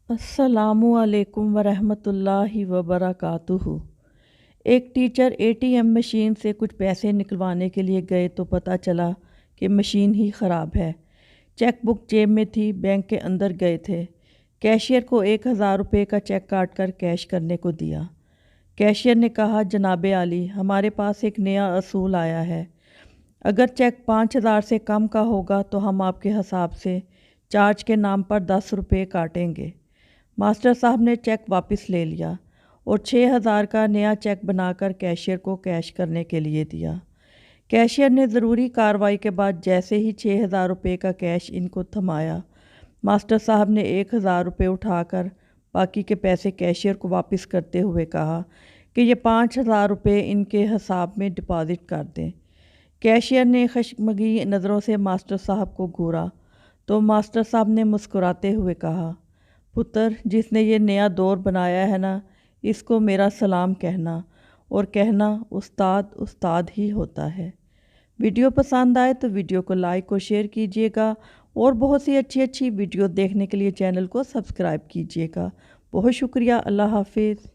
अस्सलामुअलैकुम वरहमतुल्लाहि वबरकातुहू। एक टीचर एटीएम मशीन से कुछ पैसे निकलवाने के लिए गए तो पता चला कि मशीन ही ख़राब है। चेक बुक जेब में थी, बैंक के अंदर गए थे। कैशियर को 1000 रुपये का चेक काट कर कैश करने को दिया। कैशियर ने कहा, जनाबे आली, हमारे पास एक नया असूल आया है। अगर चेक 5000 से कम का होगा तो हम आपके हिसाब से चार्ज के नाम पर 10 रुपये काटेंगे। मास्टर साहब ने चेक वापस ले लिया और 6000 का नया चेक बनाकर कैशियर को कैश करने के लिए दिया। कैशियर ने ज़रूरी कार्रवाई के बाद जैसे ही 6000 रुपये का कैश इनको थमाया, मास्टर साहब ने 1000 रुपये उठाकर बाकी के पैसे कैशियर को वापस करते हुए कहा कि ये 5000 रुपये इनके हिसाब में डिपॉज़िट कर दें। कैशियर ने खशमगी नज़रों से मास्टर साहब को घूरा तो मास्टर साहब ने मुस्कुराते हुए कहा, पुत्र, जिसने ये नया दौर बनाया है ना, इसको मेरा सलाम कहना और कहना उस्ताद उस्ताद ही होता है। वीडियो पसंद आए तो वीडियो को लाइक और शेयर कीजिएगा और बहुत सी अच्छी अच्छी वीडियो देखने के लिए चैनल को सब्सक्राइब कीजिएगा। बहुत शुक्रिया। अल्लाह हाफिज़।